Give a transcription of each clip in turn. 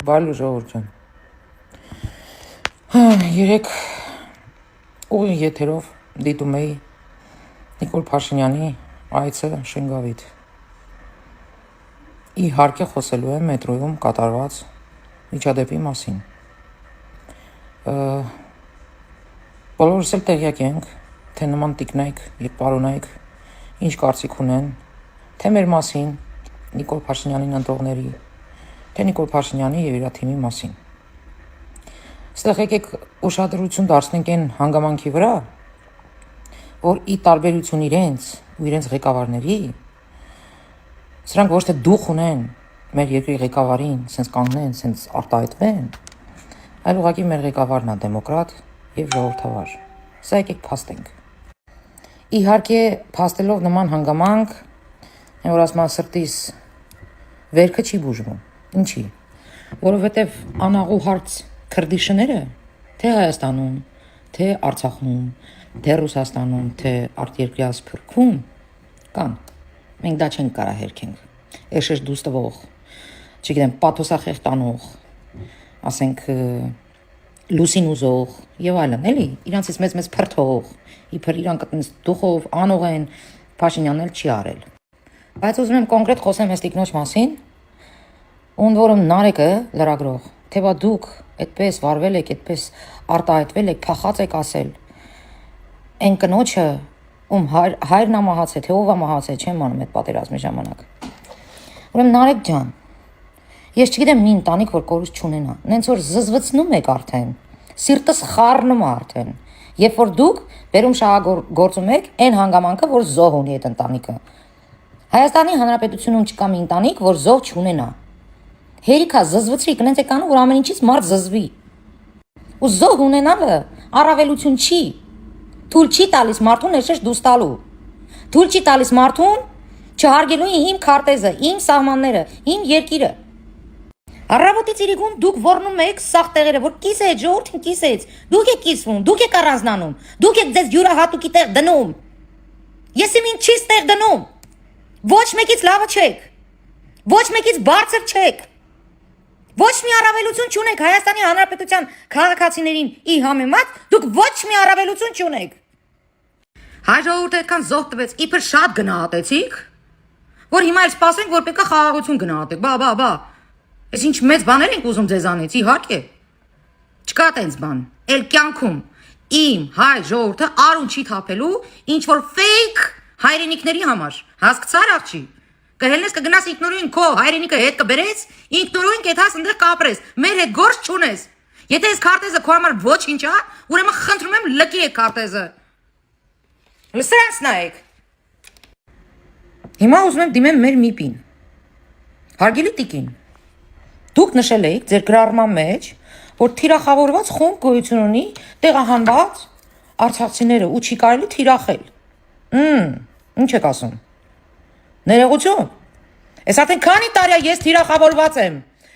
Բարի ժողովուրդ ջան։ Երեք ուղիղ եթերով դիտում էի Նիկոլ Փաշինյանի այցը Շենգավիթ։ Իհարկե խոսելու եմ մետրոյում կատարված միջադեպի մասին։ Բոլորս էլ տեղյակ ենք, թե նման տիկնայք եւ պարոնայք ինչ կարծիք ունեն, թե մեր մասին, Նիկոլ Փաշինյանին ընտրողների, թե Նիկոլ Փաշինյանի եւ իր թիմի մասին։ Ստեղ եկեք ուշադրություն դարձնենք այն հանգամանքի վրա, որ ի տարբերություն իրենց ու իրենց ղեկավարների, սրանք ոչ թե դուխ ունեն մեր երկրի ղեկավարին, սենց կանգնեն, սենց արտահայտվեն, այլ ուղղակի մեր ղեկավարն է դեմոկրատ եւ ժողովրդավար։ Սա եկեք փաստենք։ Իհարկե, փաստելով նման հանգամանք, որ ասում սրտիս վերքը չի բուժվում։ Ինչի՞։ Որովհետեւ անաղու հարց քրդիշները, թե Հայաստանում, թե Արցախում, թե Ռուսաստանում, թե արտերկրյա Սփյուռքում կան։ Մենք դա չենք կարա հերքենք։ Էշեշ դուս տվող, չգիտեմ, պաթոսախեղ տանող, ասենք լուսին ուզող եւ այլն, էլի, իրանցից մեծ փրթող, իբր իրանք դուխով անող են, Փաշինյանն էլ չի արել։ Բայց ուզում եմ կոնկրետ խոսեմ այս տիկնոջ մասին, ուն որում Նարեկը լրագրող, թե բա դուք այդպես վարվել եք, այդպես արտահայտվել եք, փախած եք ասել։ Այն կնոջը, ում հայրն է մահացել, թե ով է մահացել, չեմ անում այդ պատերազմի ժամանակ։ Ուրեմն Նարեկ ջան, ես չգիտեմ մի ընտանիք, որ կորուս չունենա, նենց որ զզվցնում եք արդեն, սիրտս խառնում է արդեն, երբ որ դուք բերում շահագործում եք այն հանգամանքը, որ զոհ ունի այդ ընտանիքը։ Հայաստանի Հանրապետությունում չկա մի ընտանիք, որ զոհ չունենա։ Հերիքա զզվցրիք, նենց եք անում, որ ամեն ինչից մարդ զզվի։ Ու զոհ ունենալը առավելություն չի։ Թույլ չի տալիս մարդուն էշեշ դուս տալու։ Թույլ չի տալիս մարդուն չհարգելու իմ քարտեզը, իմ սահմանները, իմ երկիրը։ Առավոտից իրիկուն դուք ոռնում եք սաղ տեղերը, որ կիս է, ժողովրդին կիս է, դուք եք կիսվում, դուք եք առանձնանում, դուք եք ձեզ յուրահատուկի տեղ դնում։ Ես իմ ինչից տեղ դնում։ Ոչ մեկից լավը չեք։ Ոչ մեկից բարձր չեք։ Ոչ մի առավելություն չունեք Հայաստանի Հանրապետության քաղաքացիներին ի համեմատ, դուք ոչ մի առավելություն չունեք։ Հայ ժողովուրդը այդքան զոհ տվեց, իբր շատ գնահատեցիք, որ հիմա էլ սպասենք, որ պետք է խաղաղություն գնահատեք։ Բա։ Այս ինչ մեծ բաներ ենք ուզում ձեզանից, իհարկե։ Չկա տենց բան։ Էլ կյանքում իմ հայ ժողովուրդը արուն չի թափելու ինչ որ ֆեյք հայրենիքների համար։ Հասկացար աղջի։ Կհելնես կգնաս ինքնուրույն քո հայրենիքը հետ կբերես, ինքնուրույն կեթաս ընդեղ կապրես, մեր հետ գործ չունես։ Եթե այս քարտեզը քո համար ոչինչ է, ուրեմն խնդրում եմ լքի այդ քարտեզը։ Լսրած նայեք։ Հիմա ուզում եմ դիմեմ մեր միպին։ Հարգելի տիկին, դուք նշել եք ձեր գրառման մեջ, որ թիրախավորված խումբ գոյություն ունի տեղահանված արցախցիները ու չի կարելի թիրախել։ Ինչ եք ասում։ Ներողություն։ Ես արդեն քանի տարի ես թիրախավորված եմ։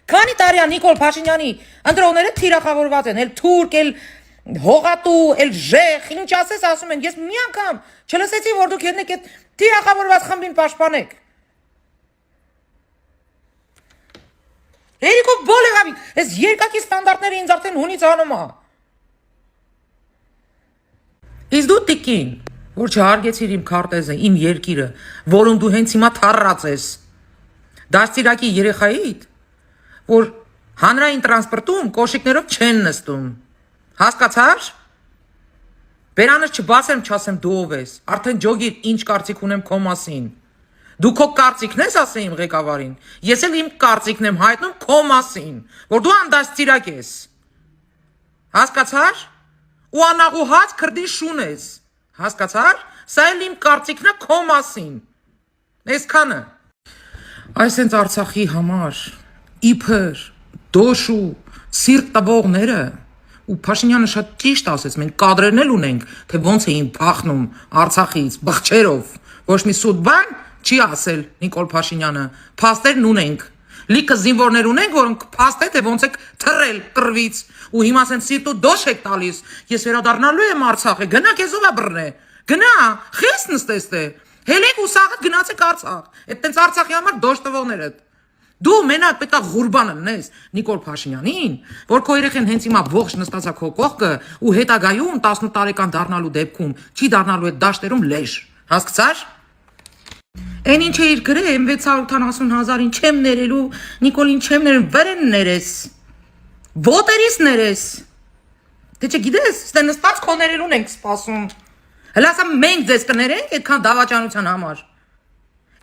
Քանի տարի Նիկոլ Փաշինյանի ընտրողները թիրախավորված են, էլ թուրք, էլ հողատու, էլ ժեխ, ինչ ասես ասում են։ Ես մի անգամ չլսեցի, որ դուք եկեք այդ թիրախավորված խմբին պաշտպանեք։ Երիկով բոլ եղավ, այս երկակի ստանդարտները ինձ արդեն հունից անում է։ Իսկ դու տիկին, որ չհարգեցիր իմ քարտեզը, իմ երկիրը, որում դու հենց հիմա թառած ես, դաստիարակի երեխայիդ, որ հանրային տրանսպորտում կոշիկներով չեն նստում, հասկացար, բերանս չբացեմ չասեմ դու ով ես, արդեն ջոգիր ինչ կարծիք ունեմ քո մասին, դու քո կարծիքն ես ասել իմ ղեկավարին, ես էլ իմ կարծիքն եմ հայտնում քո մասին, որ դու անդաստիարակ ես, հասկացար, ու անաղուհաց քրդի շուն ես, հասկացար, սա էլ իմ կարծիքն է քո մասին, այսքանը, այս հենց Արցախի համար, իբր, դոշու, սիրտ տվողները, ու Փաշինյանը շատ ճիշտ ասեց, մենք կադրերն էլ ունենք, թե ոնց էին փախնում Արցախից, բղջերով, ոչ մի սուտ բան չի ասել Նիկոլ Փաշինյանը, փաստերն ունենք, լիքը զինվորներ ունենք, որոնք փաստ է, թե ոնց եք թռել կռվից, ու հիմա ասեն սիրտ ու դոշ եք տալիս, ես վերադառնալու եմ Արցախ, գնա քեզ ով է բռնե, գնա, խես նստես թե, հելեք ու սաղդ գնացեք Արցախ, այդ տենց Արցախի համար դոշ տվողներդ, Դու մենակ պետք է ղուրբան լնես Նիկոլ Փաշինյանին, որ քո երեխեն հենց հիմա ողջ նստածա քո կողքը ու հետագայում 18 տարեկան դառնալու դեպքում չի դառնալու այդ դաշտերում լեժ։ Հասկացար։ Այն ինչ է իր գրել, 670,000-ին չեմ ներելու, Նիկոլին չեմ ներել, վրեն ներես։ Ոտերից ներես։ Դե չգիտես, ստե նստած քո ներելուն ենք սպասում։ Հələ ասա մենք ձեզ կներենք այդքան դավաճանության համար։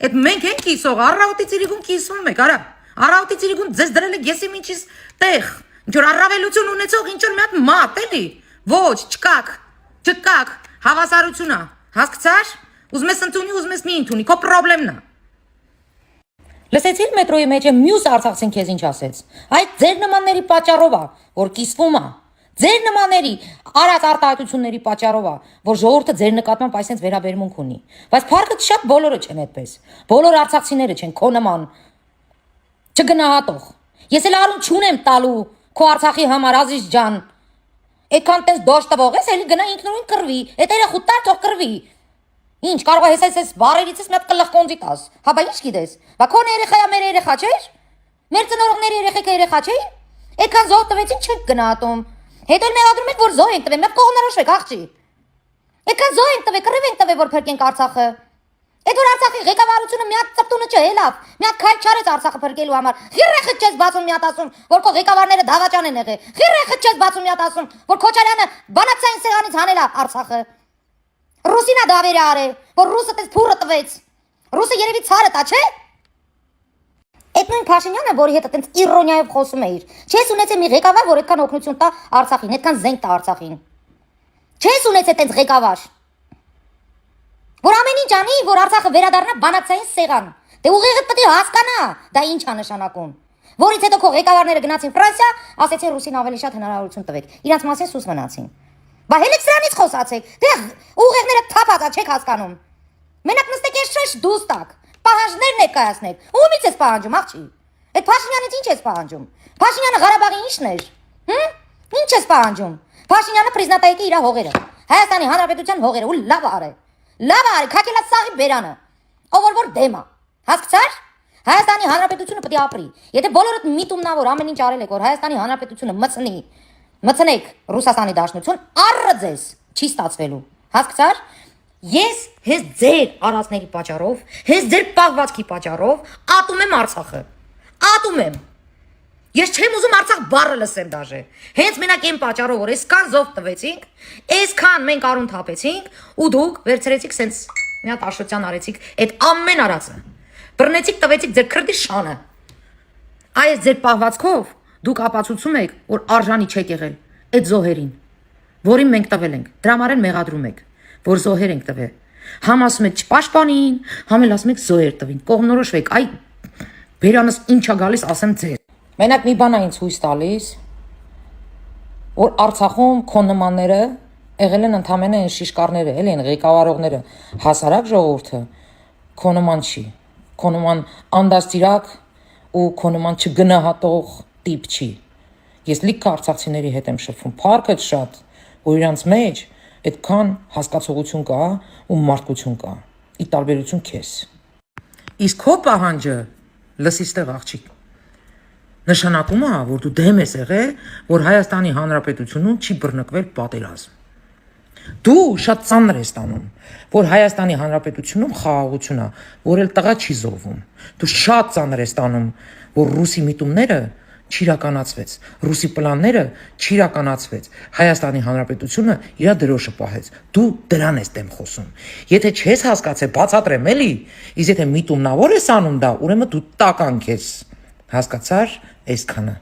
Այդ մենք ենք կիսող, առավոտի ծիրիգուն կիսում եք, արա։ Առավոտի ծիրիգուն ձեզ դրել եք եսի ինչից տեղ։ Ինչ որ առավելություն ունեցող ինչ որ մի հատ մատ էլի։ Ոչ, չկակ, հավասարությունա։ Հասկացար։ Ուզում ես ընդունի, ուզում ես մի ընդունի, քո պրոբլեմն է։ Լսեցի՞ր մետրոյի մեջ մյուս արցախցին քեզ ինչ ասեց։ Այդ ձեր նմանների պատճառով է, որ կիսվում է։ Ձեր նմանների արած արտահայտությունների պատճառով է, որ ժողովուրդը ձեր նկատմամբ այսպես վերաբերմունք ունի։ Բայց փառքը շատ բոլորը չեն այդպես։ Բոլոր արցախցիները չեն քո նման չգնահատող։ Ես էլ արուն չունեմ տալու քո Արցախի համար Ազիզ ջան։ Այդքան տես դոշ տվող ես, էլի գնա ինքնուրույն կռվի։ Այդ երախուտար թող կռվի։ Ինչ կարող ես այս բարերիցս մի հատ կլխկոնձի տաս։ Հա բա ինչ գիտես։ Բա քո երեխայա մեր երեխա չէր։ Մեր ծնողների երեխա չէ։ Այդքան զոհ տվեցին չենք գնահատում։ Հետո էլ մեղադրում եք, որ զոհ ենք տվել, մի հատ կողմնորոշվեք, աղջի։ Այդքան զոհ ենք տվել, կռիվ ենք տվել, որ փրկենք Արցախը։ Այդ որ Արցախի ղեկավարությունը մի հատ ծպտունը չէ, լավ։ Մի հատ քայլ չարեց Արցախը փրկելու համար։ Խիրեխը չես բացում մի հատ ասում, որ քո ղեկավարները դավաճան են եղել։ Խիրեխը չես բացում մի հատ ասում, որ Քոչարյանը բանակցային սեղանից հանել է Արցախը։ Ռուսինա դավերը արել, որ ռուսը տես փուրը տվեց։ Ռուսը երևի ցարը տա, չէ։ Այդ նույն Փաշինյանը, որի հետ այտենց իրոնիայով խոսում էիր, չես ունեցել մի ղեկավար, որ այդքան օգնություն տա Արցախին, այդքան զենք տա Արցախին։ Չես ունեցել այտենց ղեկավար, որ ամեն ինչ անի, որ Արցախը վերադառնա բանակցային սեղան։ Դե ուղիղը պետք է հասկանա, դա ինչ է նշանակում։ Որից հետո քո ղեկավարները գնացին Ֆրանսիա, ասեցին ռուսին ավելի շատ հնարավորություն տվեք։ Իրանց մասին սուս մնացին։ Բա հենց սրանից խոսացեք։ Դե ուղիղները թափածա չեք հասկանում։ Մենակ նստեք ես շեշ դուստակ։ Պահանջներ ներկայացնեք։ Ումից ես պահանջում, աղջի։ Այդ Փաշինյանից ինչ ես պահանջում։ Փաշինյանը Ղարաբաղի ինչն էր։ Ինչ ես պահանջում։ Փաշինյանը պրիզնատայեկի իր հողերը։ Հայաստանի Հանրապետության հողերը ու լավ արե։ Լավ արե, քաչելա սաղի բերանը։ Ով որ դեմա։ Հասկացար։ Հայաստանի Հանրապետությունը պետք է ապրի։ Եթե բոլորդ միտումնավոր ամեն ինչ արել եք, որ Հայաստանի Հանրապետությունը մցնի, մցնեք Ռուսաստանի Դաշնություն, առը ձեզ չի ստացվելու։ Հասկացար։ Ես հենց ձեր արածների պատճառով, հենց ձեր պաղվածքի պատճառով ատում եմ Արցախը։ Ատում եմ։ Ես չեմ ուզում Արցախ բառը լսեմ դաժե։ Հենց մենակ այն պատճառով, որ այսքան զով տվեցինք, այսքան մենք արուն թափեցինք, ու դուք վերցրեցիք սենց մի հատ աշոտյան արեցիք այդ ամեն արածը։ Բռնեցիք տվեցիք ձեր քրդի շանը։ Այս ձեր պաղվածքով դուք ապացուցում եք, որ արժանի չեք եղել այդ զոհերին, որին մենք տվել ենք։ Դրա համար են մեղադրում եք, որ զոհեր ենք տվել։ Համ ասում եք չպաշտպանին, համ էլ ասում եք զոհեր տվին։ Կողմնորոշվեք, այ բերանս ինչա գալիս, ասեմ ձեր։ Մենակ մի բան է ինձ հույս տալիս, որ Արցախում քո նմանները եղել են ընդամենը այն շիշկարները, էլի են ղեկավարողները, հասարակ ժողովուրդը քո նման չի, քո նման անդաստիրակ ու քո նման չգնահատող տիպ չի։ Ես լիքը արցախցիների հետ եմ շփվում, փառքը շատ, որ իրանց մեջ այդքան հասկացողություն կա ու մարդկություն կա, ի տարբերություն քեզ։ Իսկ քո պահանջը լսի ստեղ աղջիկ։ Նշանակում է, որ դու դեմ ես եղել, որ Հայաստանի Հանրապետությունում չի բռնկվել պատերազմ։ Դու շատ ծանր ես տանում, որ Հայաստանի Հանրապետությունում խաղաղություն է, որ էլ տղա չի զոհվում։ Դու շատ ծանր ես տանում, որ ռուսի միտումները չիրականացվեց, ռուսի պլանները չիրականացվեց, Հայաստանի Հանրապետությունը իր դրոշը պահեց։ Դու դրան ես դեմ խոսում։ Եթե չես հասկացել, բացատրեմ էլի, իսկ եթե միտումնավոր ես անում դա, ուրեմն դու տականք ես։ Հասկացար, այսքանը։